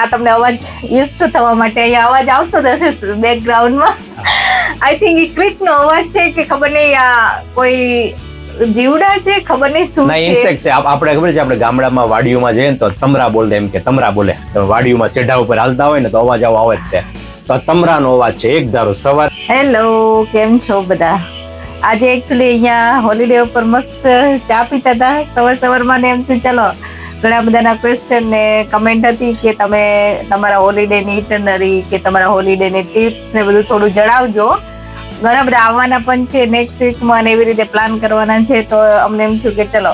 આ તમને અવાજ યુઝ ટુ થવા માટે અહીંયા અવાજ આવતો હશે બેકગ્રાઉન્ડમાં. આઈ થિંક એ ક્રિકનો અવાજ છે કે ખબર નહીં આ કોઈ જીવડા છે, ખબર નહીં શું ના ઇન્સેક્ટ છે. આપણે ખબર છે, આપણે ગામડામાં વાડીઓમાં જઈએ ને તો તમરા બોલે, એમ કે તમરા બોલે. વાડીઓમાં ચઢા ઉપર હાલતા હોય ને તો અવાજ આવો આવે જ છે. તો તમરાનો અવાજ છે એક ધારો સવાર. હેલો, કેમ છો બધા? આજે એકચ્યુઅલી અહીંયા હોલિડે ઉપર મસ્ત ચા પીતા હતા સવારમાં ને એમ થી ચલો ઘણા બધાના ક્વેશ્ચન ને કમેન્ટ હતી કે તમે તમારા હોલિડે ની ઇટનરી કે તમારા હોલિડે ની ટિપ્સ ને બધું થોડું જણાવજો. ઘણા બધા આવવાના પણ છે નેક્સ્ટ વીકમાં ને એવી રીતે પ્લાન કરવાના છે. તો અમને એમ થયું કે ચલો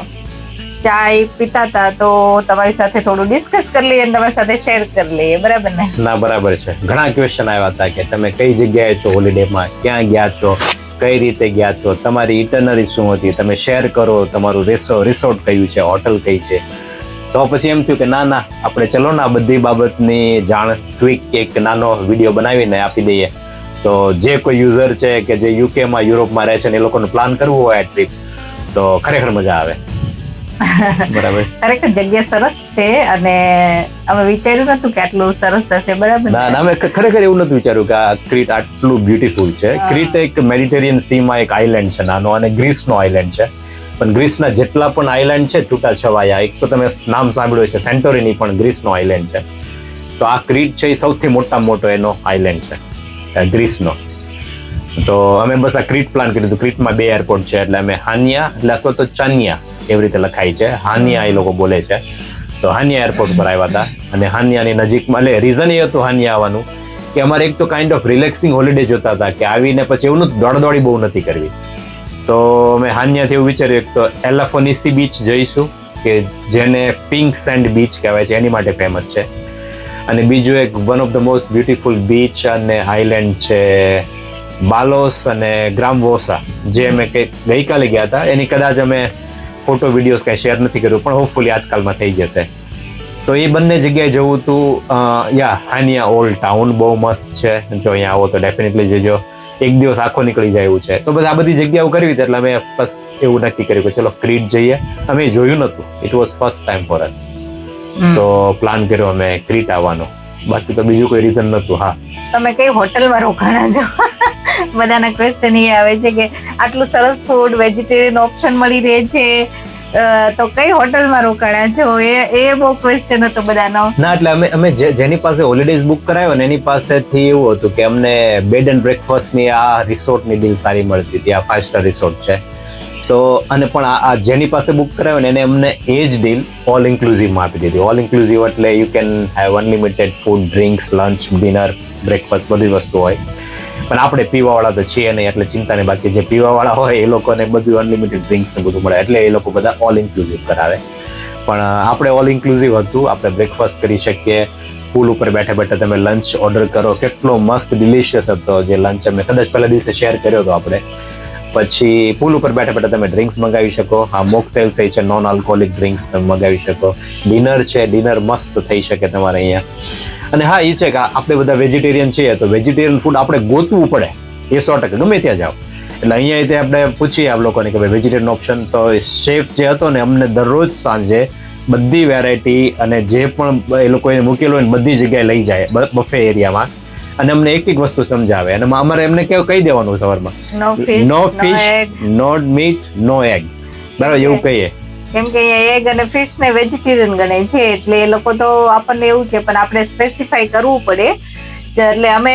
ચાય પીતા હતા તો તમારી સાથે થોડું ડિસ્કસ કરી લઈએ અને તમારી સાથે શેર કરી લઈએ. બરાબર ને? ના, બરાબર છે. ઘણા ક્વેશ્ચન આવ્યા હતા કે તમે કઈ જગ્યાએ છો હોલિડેમાં, ક્યાં ગયા છો, કઈ રીતે ગયા છો, તમારી ઇટનરી શું હતી, તમે શેર કરો. તમારું રિસોર્ટ કયું છે, હોટલ કઈ છે. તો પછી એમ થયું કે ના આપણે ચલો ને આ બધી બાબતની જાણ ક્વિક એક નાનો વિડીયો બનાવીને આપી દઈએ. તો જે કોઈ યુઝર છે કે જે યુકેમાં યુરોપમાં રહે છે ને એ લોકોનું પ્લાન કરવું હોય આ ટ્રીપ તો ખરેખર મજા આવે. બરાબર. ખરેખર જગ્યા સરસ છે અને અમે વિચાર્યું નતું કે આટલું સરસ હશે. બરાબર. ના અમે ખરેખર એવું નતું વિચાર્યું કે આ ક્રીટ આટલું બ્યુટીફુલ છે. ક્રીટ એક મેડિટેરિયન સીમાં એક આઇલેન્ડ છે નાનો, અને ગ્રીસનો આઇલેન્ડ છે. પણ ગ્રીસના જેટલા પણ આઇલેન્ડ છે છૂટાછવાયા, એક તો તમે નામ સાંભળ્યું છે સેન્ટોરિની, પણ ગ્રીસનો આઇલેન્ડ છે. તો આ ક્રીટ છે એ સૌથી મોટામાં મોટો એનો આઇલેન્ડ છે ગ્રીસનો. તો અમે બસ આ ક્રીટ પ્લાન કર્યું હતું. ક્રીટમાં 2 એરપોર્ટ છે, એટલે અમે હાનિયા એટલે અથવા તો ચાનિયા એવી રીતે લખાય છે. હાનિયા એ લોકો બોલે છે. તો હાનિયા એરપોર્ટ પર આવ્યા હતા અને હાનિયાની નજીકમાં, એટલે રીઝન એ હતું હાનિયા આવવાનું કે અમારે એક તો કાઇન્ડ ઓફ રિલેક્સિંગ હોલિડે જોતા હતા કે આવીને પછી એવું નથી દોડદોડી બહુ નથી કરવી. તો અમે હાનિયાથી એવું વિચાર્યું એક તો એલાફોનિસી બીચ જઈશું કે જેને પિંક સેન્ડ બીચ કહેવાય છે, એની માટે ફેમસ છે. અને બીજું એક one of the most beautiful beach અને આઇલેન્ડ છે બાલોસ અને ગ્રામવોસા, જે અમે ગઈકાલે ગયા હતા. એની કદાચ અમે ફોટો વિડીયોઝ કાંઈ શેર નથી કર્યું, પણ હોપફુલી આજકાલમાં થઈ જશે. તો એ બંને જગ્યાએ જવું હતું. હાનિયા ઓલ્ડ ટાઉન બહુ મસ્ત છે. જો અહીંયા આવો તો ડેફિનેટલી જજો. એક દિવસ આખો નીકળી જાય એવું છે. તો બસ આ બધી જગ્યાઓ કરવી હતી એટલે અમે બસ એવું નક્કી કર્યું કે ચલો ક્રીટ જઈએ. અમે જોયું નતું, it was first time for us. તો પ્લાન કર્યો અમે ક્રીટ આવવાનો. બાકી તો બીજું કોઈ રીઝન નતું. હા, તમે કઈ હોટલમાં રોકાણા છો? બધાના ક્વેશ્ચન એ આવે છે કે આટલું સરસ ફૂડ વેજીટેરિયન ઓપ્શન મળી રહે છે તો કઈ હોટલમાં રોકાણા છો? એ બહુ ક્વેશ્ચન હતો બધાનો. ના, એટલે અમે જેની પાસે હોલિડેઝ બુક કરાયો ને એની પાસેથી એવું હતું કે અમને બેડ એન્ડ બ્રેકફાસ્ટની આ રિસોર્ટની ડીલ સારી મળતી હતી. આ 5 સ્ટાર રિસોર્ટ છે. તો અને પણ આ જેની પાસે બુક કરાયો ને એને અમને એ જ ડીલ ઓલ ઇન્ક્લુઝિવમાં આપી દીધી. ઓલ ઇન્ક્લુઝિવ એટલે you can have unlimited food, drinks, lunch, dinner, breakfast બધી વસ્તુ હોય. પણ આપણે પીવાવાળા તો છીએ નહીં એટલે ચિંતા નહીં. બાકી જે પીવાવાળા હોય એ લોકોને બધું અનલિમિટેડ ડ્રિંક્સ ને બધું મળે, એટલે એ લોકો બધા ઓલ ઇન્ક્લુઝિવ કરાવે. પણ આપણે ઓલ ઇન્ક્લુઝિવ હતું. આપણે બ્રેકફાસ્ટ કરી શકીએ, પૂલ ઉપર બેઠા બેઠા તમે લંચ ઓર્ડર કરો. કેટલો મસ્ત ડિલિશિયસ હતો જે લંચ અમે કદાચ પહેલા દિવસે શેર કર્યો હતો આપણે. પછી પુલ ઉપર બેઠા બેઠા તમે ડ્રિંક્સ મંગાવી શકો. હા, મોકટેલ થઈ છે, નોન આલ્કોહોલિક ડ્રિંક્સ તમે મંગાવી શકો. ડિનર છે, ડિનર મસ્ત થઈ શકે તમારે અહીંયા. અને હા, એ છે કે આપણે બધા વેજીટેરિયન છીએ તો વેજીટેરિયન ફૂડ આપણે ગોતવું પડે એ 100% ગમે ત્યાં જાઓ. એટલે અહીંયા આપણે પૂછીએ આ લોકોને કે ભાઈ વેજીટેરિયન ઓપ્શન. તો શેફ જે હતો ને અમને દરરોજ સાંજે બધી વેરાયટી અને જે પણ એ લોકોએ મૂકેલું હોય ને બધી જગ્યાએ લઈ જાય બફે એરિયામાં, અને અમને એક એક વસ્તુ સમજાવે. અને અમારે એમને કહી દેવાનું સવારમાં નો ફિશ, નો મીટ, નો એગ. બરાબર, એવું કહીએ. કેમ કે અહીંયા એગ અને ફિશ ને વેજીટેરિયન ગણાય છે એટલે એ લોકો તો આપણને એવું કે પણ આપણે સ્પેસિફાઈ કરવું પડે. એટલે અમે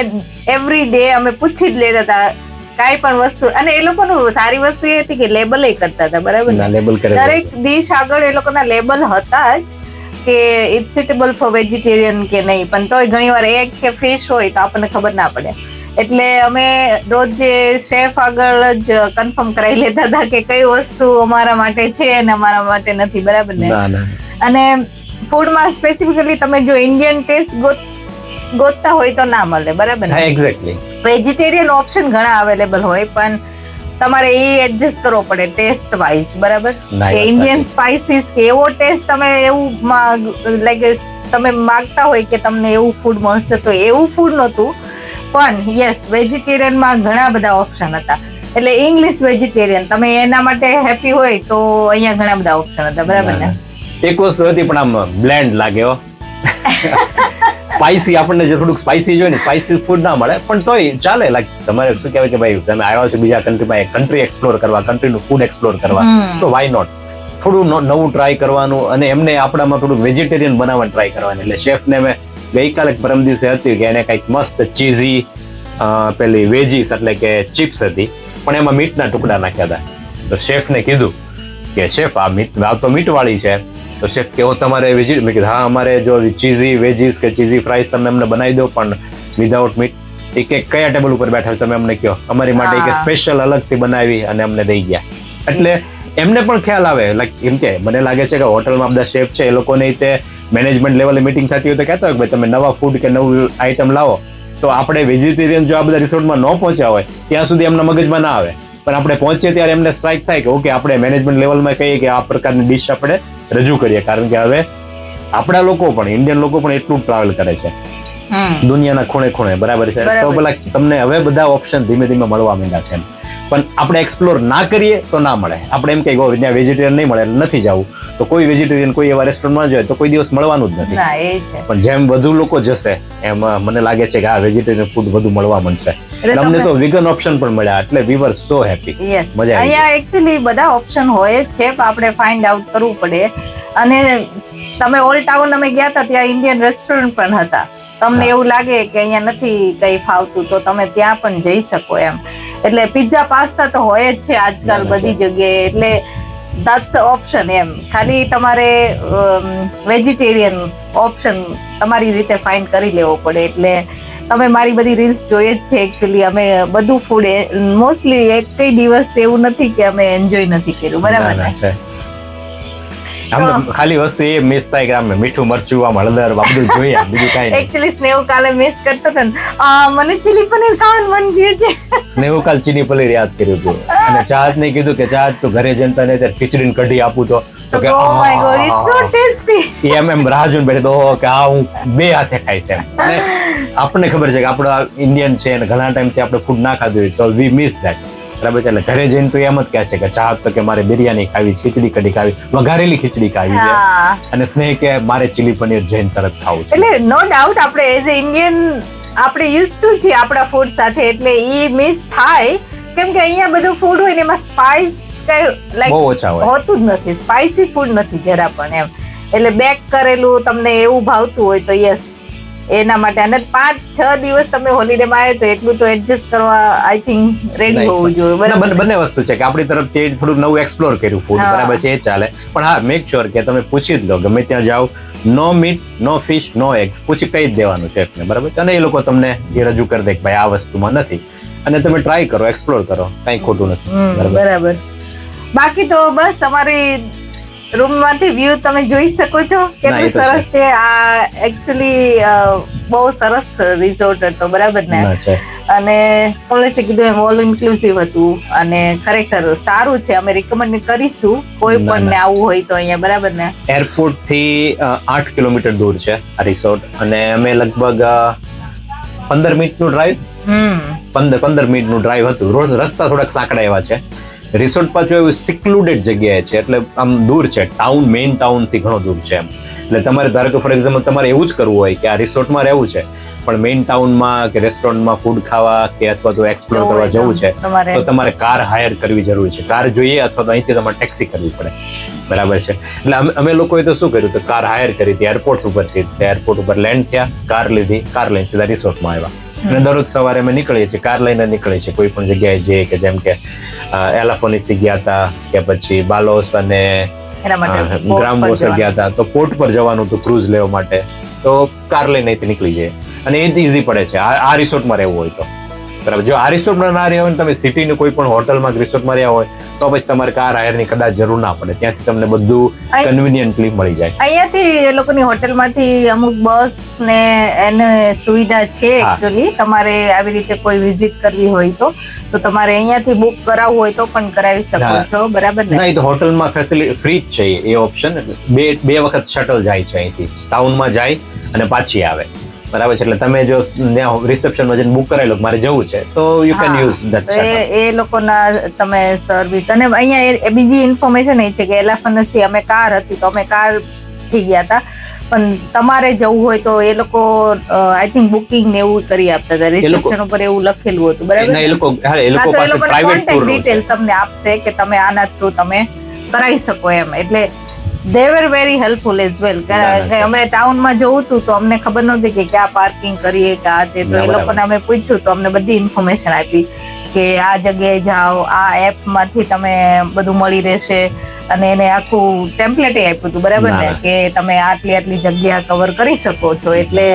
એવરી ડે અમે પૂછી જ લેતા હતા કાંઈ પણ વસ્તુ. અને એ લોકોનું સારી વસ્તુ એ હતી કે લેબલ કરતા હતા. બરાબર, દરેક ડિશ આગળ એ લોકોના લેબલ હતા જ કે ઇટ્સ સુટેબલ ફોર વેજીટેરિયન કે નહીં. પણ તોય ઘણી વાર એગ કે ફિશ હોય તો આપણને ખબર ના પડે. એટલે અમે રોજ જે શેફ આગળ જ કન્ફર્મ કરાવી લેતા હતા કે કઈ વસ્તુ અમારા માટે છે અને અમારા માટે નથી. બરાબર ને? અને ફૂડમાં સ્પેસિફિકલી તમે જો ઇન્ડિયન ટેસ્ટ ગોતતા હોય તો ના મળે. બરાબર ને? એક્ઝેક્ટલી. વેજીટેરિયન ઓપ્શન ઘણા અવેલેબલ હોય પણ તમારે એ એડજસ્ટ કરવો પડે ટેસ્ટ વાઇઝ. બરાબર, કે ઇન્ડિયન સ્પાઇસીસ કે એવો ટેસ્ટ તમે એવું લાઈક તમે માગતા હોય કે તમને એવું ફૂડ મળશે તો એવું ફૂડ નહોતું. પણ યસ, વેજીટેરિયનમાં ઘણા બધા ઓપ્શન હતા. એટલે ઇંગ્લિશ વેજીટેરિયન તમે એના માટે હેપી હોય તો અહીંયા ઘણા બધા ઓપ્શન હતા. બરાબર ને? એક વસ્તુ હતી પણ આમ બ્લેન્ડ લાગ્યો. સ્પાઇસી આપણને જે થોડુંક સ્પાઇસી જોઈએ ને સ્પાઇસી ફૂડ ના મળે, પણ તોય ચાલે. લાઈક તમારે શું કહેવાય કે ભાઈ તમે આવ્યા છો બીજા કન્ટ્રીમાં, કન્ટ્રી એક્સપ્લોર કરવા, કન્ટ્રીનું ફૂડ એક્સપ્લોર કરવા, તો વાય નોટ થોડું નવું ટ્રાય કરવાનું. અને એમને આપણામાં થોડું વેજીટેરિયન બનાવવાનું ટ્રાય કરવાની. એટલે શેફને મેં ગઈકાલે પરમ દિવસે હતી કે એને કંઈક મસ્ત ચીઝી પેલી વેજીસ એટલે કે ચિપ્સ હતી, પણ એમાં મીટના ટુકડા નાખ્યા હતા. તો શેફને કીધું કે શેફ આ તો મીટ વાળી છે. તો શેફ કેવો તમારે વેજી? મેં કીધું હા અમારે જો ચીઝી વેજીસ કે ચીઝી ફ્રાઈઝ તમે અમને બનાવી દો પણ વિધાઉટ મીટ. એ કે કયા ટેબલ ઉપર બેઠા તમે અમને કહો, અમારી માટે એક સ્પેશિયલ અલગથી બનાવી અને અમને દઈ ગયા. એટલે એમને પણ ખ્યાલ આવે. લાઈક એમ કે મને લાગે છે કે હોટલમાં બધા શેફ છે એ લોકોને તે મેનેજમેન્ટ લેવલે મીટિંગ થતી હોય તો કહેતા હોય કે ભાઈ તમે નવા ફૂડ કે નવું આઈટમ લાવો. તો આપણે વેજીટેરિયન જો આ બધા રિસોર્ટમાં ન પહોંચ્યા હોય ત્યાં સુધી એમના મગજમાં ના આવે, પણ આપણે પહોંચીએ ત્યારે એમને સ્ટ્રાઇક થાય કે ઓકે આપણે મેનેજમેન્ટ લેવલમાં કહીએ કે આ પ્રકારની ડિશ આપણે રજૂ કરીએ. કારણ કે હવે આપણા લોકો પણ ઇન્ડિયન લોકો પણ એટલું ટ્રાવેલ કરે છે દુનિયાના ખૂણે ખૂણે, બરાબર છે. તો પેલા તમને હવે બધા ઓપ્શન ધીમે ધીમે મળવા માંડ્યા છે, પણ આપણે એક્સપ્લોર ના કરીએ તો ના મળે. આપણે એમ કે ત્યાં વેજીટેરિયન નહીં મળે નથી જવું, તો કોઈ વેજીટેરિયન કોઈ એવા રેસ્ટોરન્ટમાં જોઈએ તો કોઈ દિવસ મળવાનું જ નથી. પણ જેમ વધુ લોકો જશે એમ મને લાગે છે કે આ વેજીટેરિયન ફૂડ વધુ મળવા માંડશે. તમને તો વિગન ઓપ્શન પણ મળ્યા, એટલે વી વર સો હેપી. મજા આવી. અહીંયા એકચ્યુઅલી બધા ઓપ્શન હોય જ છે, પણ આપણે ફાઇન્ડ આઉટ કરવું પડે. અને તમે ઓલ્ડ ટાઉન અમે ગયા હતા ત્યાં ઇન્ડિયન રેસ્ટોરન્ટ પણ હતા. તમને એવું લાગે કે અહીંયા નથી કઈ ફાવતું તો તમે ત્યાં પણ જઈ શકો એમ. એટલે પિઝા પાસ્તા તો હોય જ છે આજકાલ બધી જગ્યાએ. એટલે that's ઓપ્શન એમ. ખાલી તમારે વેજીટેરિયન ઓપ્શન તમારી રીતે ફાઇન્ડ કરી લેવો પડે. એટલે તમે મારી બધી રીલ્સ જોઈએ જ છે. એકચ્યુઅલી અમે બધું ફૂડ મોસ્ટલી એક કઈ દિવસ એવું નથી કે અમે એન્જોય નથી કર્યું, બરાબર ને? ખાલી વસ્તુ એ મિસ થાય કે અમે મીઠું મરચું આમ હળદર બધું જોઈએ, બીજું કઈ નહીં. એકચ્યુઅલી સ્નેહુ કાલે મિસ કરતો હતો ને, મને ચીલી પનીર ખાવાનું મન થયું છે. સ્નેહુ કાલ ચીલી પનીર યાદ કર્યું હતું અને ચાહત ને કીધું કે ચાહત તું ઘરે જનતા ને ખીચડીને કઢી આપું તો કે oh my god it's so tasty. એમ રાહ જોઈને બેઠી તો કે આ હું બે હાથે ખાઈ છે. અને આપણને ખબર છે કે આપણા ઇન્ડિયન છે અને ઘણા ટાઈમથી આપણે ફૂડ ના ખાધું હોય તો વી મિસ ધેટ, બરાબર છે. એટલે ઘરે જઈને તો એમ જ કહે છે કે ચાહત તો કે મારે બિરયાની ખાવી, ખીચડી કઢી ખાવી, વઘારેલી ખીચડી ખાવી છે, અને સ્નેહ કે મારે ચીલી પનીર જઈને તરત ખાવું છે. એટલે નો ડાઉટ આપણે એઝ એ ઇન્ડિયન આપણે યુઝ ટુ છે આપણા ફૂડ સાથે, એટલે ઈ મિસ થાય. કેમ કે અહીંયા બધું ફૂડ હોય ને એમાં સ્પાઇસ લાઈક બહુ ઓછા હોય, હોતું જ નથી. સ્પાઇસી ફૂડ નથી જરા પણ એમ. એટલે બેક કરેલું તમને એવું ભાવતું હોય તો યસ એના માટે. અને 5-6 દિવસ તમે હોલિડેમાં આવે તો એટલું તો એડજસ્ટ કરવા આઈ થિંક રેડી હોવું જોઈએ, બરાબર? બંને વસ્તુ છે કે આપણી તરફથી થોડુંક નવું એક્સપ્લોર કર્યું ફૂડ, બરાબર છે, એ ચાલે. પણ હા મેક શ્યોર કે તમે પૂછી જ લો, ગમે ત્યાં જાઓ નો મીટ નો ફિશ નો એગ પૂછી કહી જ દેવાનું શેફને, બરાબર? અને એ લોકો તમને એ રજૂ કરી દે કે ભાઈ આ વસ્તુમાં નથી, અને તમે ટ્રાય કરો, એક્સપ્લોર કરો, કઈ ખોટું નથી, બરાબર. બાકી તો બસ અમારી રૂમ માંથી વ્યૂ તમે જોઈ શકો છો કેટલું સરસ છે. આ એકચ્યુઅલી બહુ સરસ રિસોર્ટ હતો, બરાબર ને? અને પોલીસે કીધું એમ ઓલ ઇન્ક્લુસિવ હતું અને ખરેખર સારું છે. અમે રિકમેન્ડ કરીશું કોઈ પણ ને આવવું હોય તો અહીંયા, બરાબર ને? એરપોર્ટ થી 8 કિલોમીટર દૂર છે આ રિસોર્ટ, અને અમે લગભગ 15 મિનિટનું ડ્રાઈવ 15 મિનિટનું ડ્રાઈવ હતું. રોડ રસ્તા થોડાક સાંકડા એવા છે. રિસોર્ટ પાછું એવું સિક્લુડેડ જગ્યાએ છે, એટલે આમ દૂર છે, ટાઉન મેઇન ટાઉન થી ઘણો દૂર છે એમ. એટલે તમારે ધારો કે ફોર એક્ઝામ્પલ તમારે એવું જ કરવું હોય કે આ રિસોર્ટમાં રહેવું છે પણ મેઇન ટાઉનમાં કે રેસ્ટોરન્ટમાં ફૂડ ખાવા કે અથવા તો એક્સપ્લોર કરવા જવું છે તો તમારે કાર હાયર કરવી જરૂરી છે. કાર જોઈએ અથવા તો અહીંથી તમારે ટેક્સી કરવી પડે, બરાબર છે? એટલે અમે લોકોએ તો શું કર્યું, તો કાર હાયર કરી હતી એરપોર્ટ ઉપરથી. એરપોર્ટ ઉપર લેન્ડ થયા, કાર લીધી, કાર લઈને સીધા રિસોર્ટમાં આવ્યા. અને દરરોજ સવારે અમે નીકળીએ છીએ, કાર લઈને નીકળીએ છીએ કોઈ પણ જગ્યાએ જઈએ, કે જેમ કે એલાફોનિસી ગયા હતા કે પછી બાલોસ અને ગ્રામબોસર ગયા હતા, તો પોર્ટ પર જવાનું હતું ક્રૂઝ લેવા માટે, તો કાર લઈને અહીંથી નીકળી જાય અને એ જ ઈઝી પડે છે આ રિસોર્ટમાં રહેવું હોય તો, બરાબર? જો આ રિસોર્ટમાં ના રહ્યા હોય તમે સિટીની કોઈ પણ હોટલમાં રિસોર્ટમાં રહ્યા હોય તો પછી તમારે કાર હાયરની કદાચ જરૂર ના પડે, ત્યાંથી તમને બધું કન્વિનિયન્ટલી મળી જાય. અહીંયાથી એ લોકોની હોટલમાંથી અમુક બસ ને એને સુવિધા છે એકચ્યુઅલી. તમારે આવી રીતે કોઈ વિઝિટ કરવી હોય તો તમારે અહીંયાથી બુક કરાવવું હોય તો પણ કરાવી શકો છો, બરાબર ને? નહીં તો હોટલમાં ફેસિલિટી ફ્રી જ છે એ ઓપ્શન. બે વખત શટલ જાય છે અહીંથી, ટાઉનમાં જાય અને પાછી આવે, બરાબર છે? એટલે તમે જો રિસેપ્શનમાં જઈને બુક કરાવી લો મારે જવું છે તો યુ કેન યુઝ ધેટ. એ લોકોના તમે સર્વિસ. અને અહીંયા બીજી ઇન્ફોર્મેશન એ છે કે એલાફનસી અમે કાર હતી તો અમે કાર થઈ ગયા હતા, પણ તમારે જવું હોય તો એ લોકો આઈ થિંક બુકિંગ ને એવું કરી આપતા હતા, રિસેપ્શન ઉપર એવું લખેલું હતું, બરાબર? એ લોકો પાસે પ્રાઇવેટ ટૂર ડિટેલ્સ તમને આપશે કે તમે આના થ્રુ તમે કરાવી શકો એમ. એટલે they were very helpful as well. અમે ટાઉનમાં જવું હતું તો અમને ખબર નહોતી કે ક્યાં પાર્કિંગ કરીએ કે આ તે, તો એ લોકોને અમે પૂછ્યું તો અમને બધી ઇન્ફોર્મેશન આપી કે આ જગ્યાએ જાઓ, આ એપ માંથી તમે બધું મળી રહેશે, અને એને આખું ટેમ્પલેટ આપ્યું હતું, બરાબર ને, કે તમે આટલી આટલી જગ્યા કવર કરી શકો છો. એટલે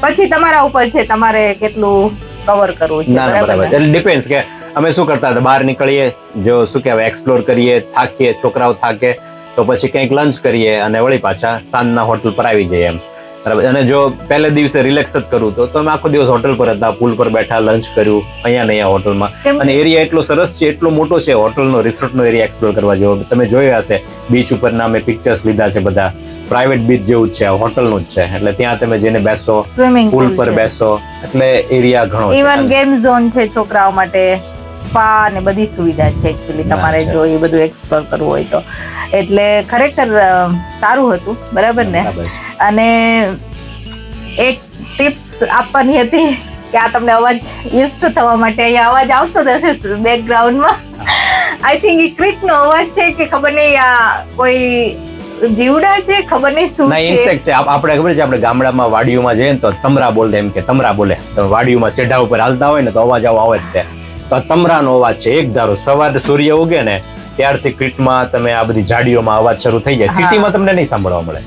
પછી તમારા ઉપર છે તમારે કેટલું કવર કરવું છે, બરાબર? એટલે ડિપેન્ડ કે અમે શું કરતા હતા, બહાર નીકળીએ, જો શું કહેવાય એક્સપ્લોર કરીએ, થાકીએ, છોકરાઓ થાકે તો પછી કંઈક લંચ કરીએ અને વળી પાછા સાંજના હોટલ પર આવી જઈએ એમ, બરાબર. અને જો પહેલે દિવસે રિલેક્સ જ કરવું તો અમે આખો દિવસ હોટલ પર હતા, પુલ પર બેઠા, લંચ કર્યું અહીંયા ને અહીંયા હોટલમાં. અને એરિયા એટલો સરસ છે, એટલો મોટો છે હોટલનો, રિસોર્ટનો એરિયા એક્સપ્લોર કરવા જેવો. તમે જોયા હશે બીચ ઉપરના અમે પિક્ચર્સ લીધા છે, બધા પ્રાઇવેટ બીચ જેવું જ છે, હોટલનું જ છે. એટલે ત્યાં તમે જઈને બેસો, પુલ પર બેસો, એટલે એરિયા ઘણો, ઇવન ગેમ ઝોન છે છોકરાઓ માટે, સ્પા ને બધી સુવિધા છે એકચ્યુઅલી, તમારે જો એ બધું એક્સપ્લોર કરવું હોય તો. એટલે ખરેખર સારું હતું, બરાબર ને? અને એક ટિપ્સ આપવાની હતી કે આ તમને અવાજ યુઝ ટુ થવા માટે, અહીંયા અવાજ આવતો હશે બેકગ્રાઉન્ડમાં, આઈ થિંક એ ક્રિકનો અવાજ છે કે ખબર નહીં, આ કોઈ જીવડા છે, ખબર નહીં શું છે. ઇન્સેક્ટ છે. આપણે ખબર છે, આપણે ગામડામાં વાડીઓમાં જઈએ ને તો તમરા બોલે, એમ કે તમરા બોલે, તો વાડીઓમાં ચેઢા ઉપર હાલતા હોય ને તો અવાજ આવો આવે જ છે. તો તમરાનો અવાજ છે એક ધારો. સવારે સૂર્ય ઉગે ને ત્યારથી ક્રિટમાં તમે આ બધી ઝાડીઓમાં અવાજ શરૂ થઈ જાય. સિટીમાં તમને નહીં સાંભળવા મળે,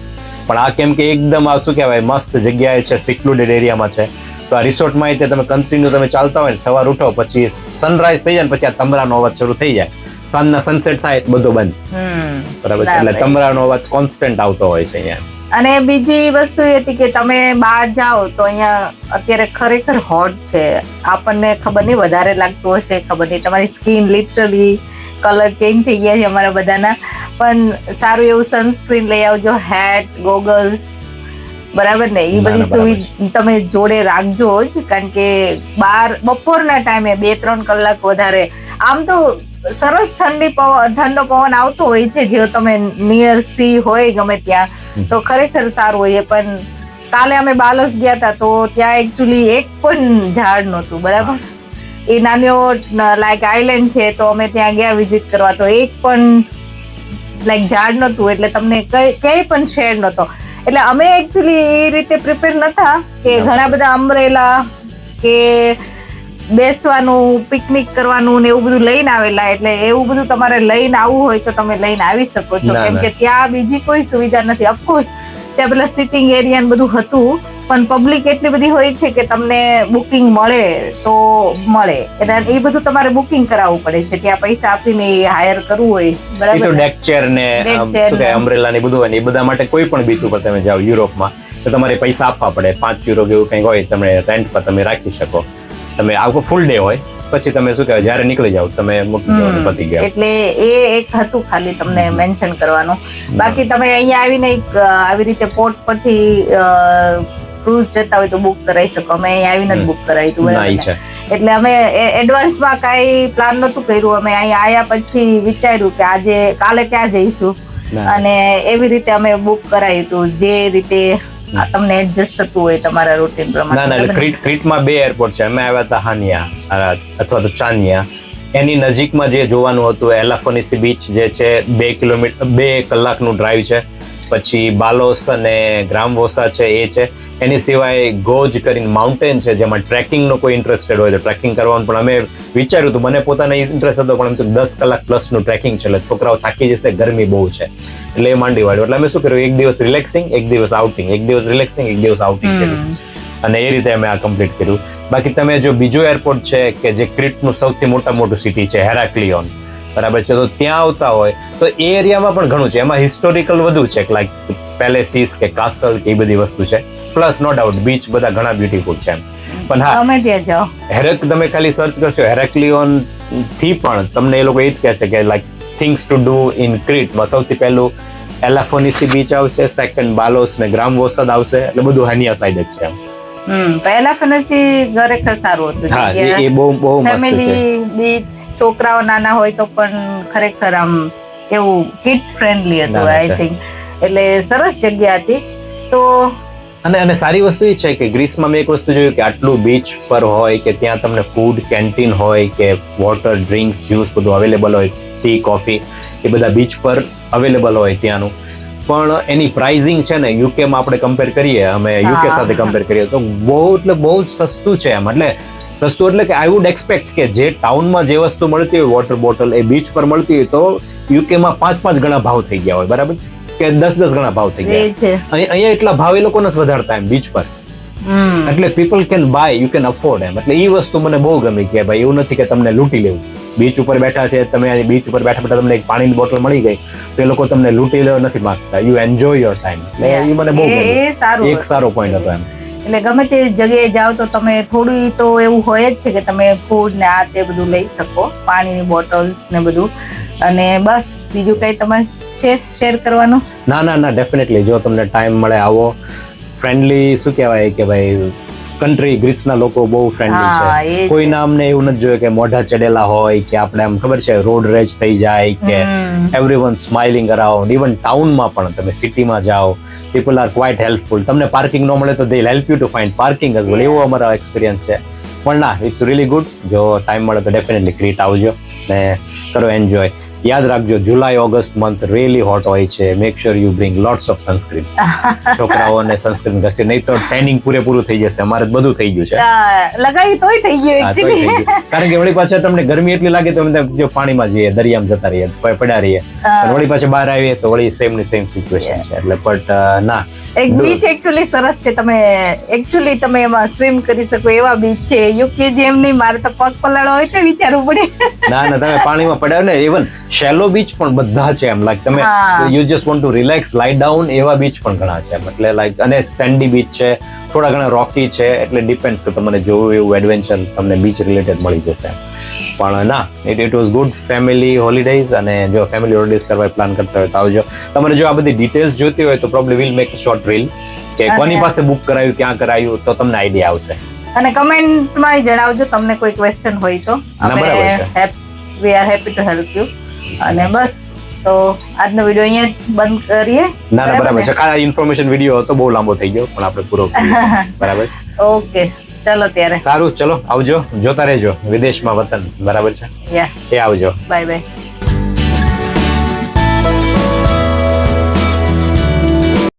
પણ આ કેમ કે એકદમ આ શું કહેવાય મસ્ત જગ્યાએ છે, સિક્લુડેડ એરિયામાં છે. તો આ રિસોર્ટમાં તમે કન્ટિન્યુ તમે ચાલતા હોય ને, સવાર ઉઠો પછી સનરાઈઝ થઈ જાય ને પછી આ તમરાનો અવાજ શરૂ થઈ જાય, સાંજના સનસેટ થાય બધું બંધ, બરાબર છે. એટલે તમરાનો અવાજ કોન્સ્ટન્ટ આવતો હોય છે અહીંયા. અને બીજી વસ્તુ એ હતી કે તમે બહાર જાઓ તો અહીંયા અત્યારે ખરેખર હોટ છે, આપણને ખબર નહીં વધારે લાગતું હશે, ખબર નહીં, તમારી સ્કિન લિટરલી કલર ચેન્જ થઈ ગયા છે અમારા બધાના. પણ સારું એવું સનસ્ક્રીન લઈ આવજો, હેટ, ગોગલ્સ, બરાબર ને, એ બધી સુવિધા તમે જોડે રાખજો જ, કારણ કે બહાર બપોરના ટાઈમે 2-3 કલાક વધારે, આમ તો સરસ ઠંડો પવન આવતો હોય છે જો તમે નિયર સી હોય ગમે ત્યાં, તો ખરેખર સારું હોય. પણ કાલે અમે બાલોસ ગયા હતા તો ત્યાં એકચ્યુઅલી એક પણ ઝાડ નહોતું, બરાબર? એ નાનો લાઈક આઈલેન્ડ છે, તો અમે ત્યાં ગયા વિઝિટ કરવા, તો એક પણ લાઈક ઝાડ નહોતું, એટલે તમને કઈ પણ શેડ નહોતો. એટલે અમે એકચ્યુઅલી એ રીતે પ્રિપેર નતા કે ઘણા બધા અમ્બ્રેલા કે બેસવાનું, પિકનિક કરવાનું ને એવું બધું લઈને આવેલા. એટલે એવું બધું તમારે લઈને આવવું હોય તો તમે લઈને આવી શકો છો, કેમ કે ત્યાં બીજી કોઈ સુવિધા નથી. ઓફકોર્સ ત્યાં પેલા સિટિંગ એરિયા ને બધું હતું, પણ પબ્લિક એટલી બધી હોય છે કે તમને બુકિંગ મળે તો મળે, એટલે એ બધું તમારે બુકિંગ કરાવવું પડે છે, ત્યાં પૈસા આપીને હાયર કરવું હોય, બરાબર? ડેક ચેર ને અમ્બ્રેલા ને બધું હોય ને, એ બધા માટે કોઈ પણ બીચ ઉપર તમે જાઓ યુરોપમાં તો તમારે પૈસા આપવા પડે. 5 યુરો જેવું કંઈક હોય, તમે રેન્ટ પર તમે રાખી શકો. તમે આખો ફૂલ ડે હોય, પછી તમે શું કહેવાય જયારે નીકળી જાવ તમે મૂકી જવાનું પતી ગયા. એટલે એ એક હતું ખાલી તમને મેન્શન કરવાનું. બાકી તમે અહીંયા આવીને આવી રીતે પોર્ટ પરથી ક્રૂઝ જતા હોય તો બુક કરાવી શકો. અમે અહીંયા આવીને જ બુક કરાવી હતું, બરાબર? એટલે અમે એડવાન્સમાં કાંઈ પ્લાન નહોતું કર્યું. અમે અહીંયા આવ્યા પછી વિચાર્યું કે આજે કાલે ક્યાં જઈશું, અને એવી રીતે અમે બુક કરાવ્યું હતું, જે રીતે તમને એડજસ્ટ થતું હોય તમારા રૂટીન પ્રમાણે. ના, ક્રીટમાં 2 એરપોર્ટ છે. અમે આવ્યા હતા હાનિયા અથવા તો ચાનિયા. એની નજીકમાં જે જોવાનું હતું એલાફોનિસી બીચ જે છે, 2 કલાકનું ડ્રાઈવ છે. પછી બાલોસ અને ગ્રામવોસા છે એ છે. એની સિવાય ગોજ કરીને માઉન્ટેન છે, જેમાં ટ્રેકિંગનો કોઈ ઇન્ટરેસ્ટેડ હોય તો ટ્રેકિંગ કરવાનું પણ અમે વિચાર્યું હતું. મને પોતાને ઇન્ટરેસ્ટ હતો, પણ 10 કલાક પ્લસનું ટ્રેકિંગ છે, એટલે છોકરાઓ થાકી જશે, ગરમી બહુ છે, એટલે એ માંડી વાળ્યું. એટલે અમે શું કર્યું, એક દિવસ રિલેક્સિંગ, એક દિવસ આઉટિંગ, એક દિવસ રિલેક્સિંગ, એક દિવસ આઉટિંગ કર્યું, અને એ રીતે અમે આ કમ્પ્લીટ કર્યું. બાકી તમે જો બીજું એરપોર્ટ છે કે જે ક્રીટનું સૌથી મોટું સિટી છે, હેરાક્લિયોન, બરાબર છે, તો ત્યાં આવતા હોય તો એ એરિયામાં પણ ઘણું છે. એમાં હિસ્ટોરિકલ વધુ છે, લાઈક પેલેસીસ કે કાસલ કે એ બધી વસ્તુ છે. પ્લસ નો ડાઉટ બીચ બધા ઘણા બ્યુટીફુલ છે. પણ હા, તમે ત્યાં જાઓ, તમે ખાલી સર્ચ કરશો હેરાક્લિયોન થી પણ તમને એ લોકો એ જ કહેશે કે like things to do in ક્રીટમાં સૌથી પહેલું એલાફોનિસી બીચ આવશે, સેકન્ડ બાલોસ ને ગ્રામવોસા આવશે, એટલે બધું હાનિયા સાઈડ જ છે. એલાફોનિસી ખરેખર સારું હતું. હા, એ બહુ મસ્ત છે. ફેમિલી બીચ, છોકરાઓ નાના હોય તો પણ ખરેખર આમ એવું કિડ્સ ફ્રેન્ડલી હતું, આઈ થિંક. એટલે સરસ જગ્યા હતી. તો અને સારી વસ્તુ એ છે કે ગ્રીસમાં મેં એક વસ્તુ જોયું કે આટલું બીચ પર હોય કે ત્યાં તમને ફૂડ કેન્ટીન હોય કે વોટર ડ્રિંક્સ જ્યુસ બધું અવેલેબલ હોય, ટી કોફી એ બધા બીચ પર અવેલેબલ હોય ત્યાંનું. પણ એની પ્રાઇઝિંગ છે ને યુકેમાં આપણે કમ્પેર કરીએ, અમે યુકે સાથે કમ્પેર કરીએ તો બહુ જ સસ્તું છે એમ. એટલે સસ્તું એટલે કે આઈ વુડ એક્સપેક્ટ કે જે ટાઉનમાં જે વસ્તુ મળતી હોય વોટર બોટલ એ બીચ પર મળતી હોય તો યુકેમાં 5 ગણા ભાવ થઈ ગયા હોય, બરાબર, કે 10 ગણા ભાવ થઈ ગયા. અહીંયા એટલા ભાવ એ લોકો નથી વધારતા એમ બીચ પર. એટલે people can buy, you can afford એમ. એટલે એ વસ્તુ મને બહુ ગમી કે ભાઈ એવું નથી કે તમને લૂંટી લેવું. બીચ ઉપર બેઠા છે તમે, બીચ ઉપર બેઠા બેઠા તમને એક પાણીની બોટલ મળી ગઈ તો એ લોકો તમને લૂંટી લેવા નથી માંગતા. You enjoy your time. એટલે એ મને બહુ ગમ્યું. એક સારો પોઈન્ટ હતો એમ. એટલે ગમે તે જગ્યાએ જાઓ તો તમે થોડું તો એવું હોય જ છે કે તમે ફૂડ ને આ તે બધું લઈ શકો, પાણીની બોટલ્સ ને બધું. અને બસ બીજું કઈ તમારે શેર કરવાનું? ના ડેફિનેટલી. જો તમને ટાઈમ મળે આવો. ફ્રેન્ડલી શું કહેવાય કે ભાઈ કન્ટ્રી, ગ્રીસના લોકો બહુ ફ્રેન્ડલી છે. કોઈના અમને એવું નથી જોયું કે મોઢા ચડેલા હોય કે આપણે આમ ખબર છે રોડ રેજ થઈ જાય કે એવરીવન સ્માઇલિંગ અરાઉન્ડ. ઇવન ટાઉનમાં પણ તમે સિટીમાં જાઓ, પીપલ આર ક્વાઇટ હેલ્પફુલ. તમને પાર્કિંગ ન મળે તો they help you to find parking as well. એવો અમારો એક્સપિરિયન્સ છે. પણ ના, ઇટ્સ રિયલી ગુડ. જો ટાઈમ મળે તો ડેફિનેટલી ક્રીટ આવજો ને કરો એન્જોય. યાદ રાખજો જુલાઈ ઓગસ્ટ મંથ રિયલી હોટ હોય છે. Make sure you bring lots of sunscreen. છોકરાઓને સનસ્ક્રીન ઘસે, નહીં તો ટેનિંગ પૂરેપૂરું થઈ જશે. અમારે બધું થઈ ગયું છે. લગાવી તોય થઈ ગયું. કારણ કે વળી પાછા તમને ગરમી એટલી લાગે તો જો પાણીમાં જઈએ, દરિયામાં જતા રહીએ, પડ્યા રહીએ, વળી પાછા બહાર આવીએ તો વળી સેમ સિચ્યુએશન છે. એટલે બટ ના, એક બીચ એકચ્યુઅલી સરસ છે. તમે એમાં સ્વિમ કરી શકો એવા બીચ છે. યુકે જેમ નહીં, મારે તો પગ પલાળો હોય તો વિચારવું પડે. ના તમે પાણીમાં પડ્યા ને, ઇવન શેલો બીચ પણ બધા છે એમ. લાઈક તમે you just want to relax, લાઈ ડાઉન, એવા બીચ પણ ઘણા છે એમ. એટલે લાઈક અને સેન્ડી બીચ છે, થોડા ઘણા રોકી છે. એટલે ડિપેન્ડ કે તમને જોવું એવું એડવેન્ચર તમને બીચ રિલેટેડ મળી જશે. પણ ના, it was good family holidays. અને જો ફેમિલી હોલિડેઝ કરવા પ્લાન કરતા હોય તો આવજો. તમારે જો આ બધી ડિટેલ્સ જોતી હોય તો probably will make short reel કે કોની પાસે બુક કરાયું, ક્યાં કરાયું, તો તમને આઈડિયા આવશે. અને કમેન્ટમાં જણાવજો તમને કોઈ ક્વેશ્ચન હોય તો. We are happy to help you. અને બસ તો આજનો વિડીયો અહીંયા બંધ કરીએ. ના બરાબર છે. આ ઇન્ફોર્મેશન વિડીયો હતો, બહુ લાંબો થઈ ગયો, પણ આપણે પૂરો બરાબર. ઓકે, ચલો ત્યારે સારું, ચલો આવજો. જોતા રહેજો વિદેશમાં વતન, બરાબર છે. એ આવજો. Bye bye.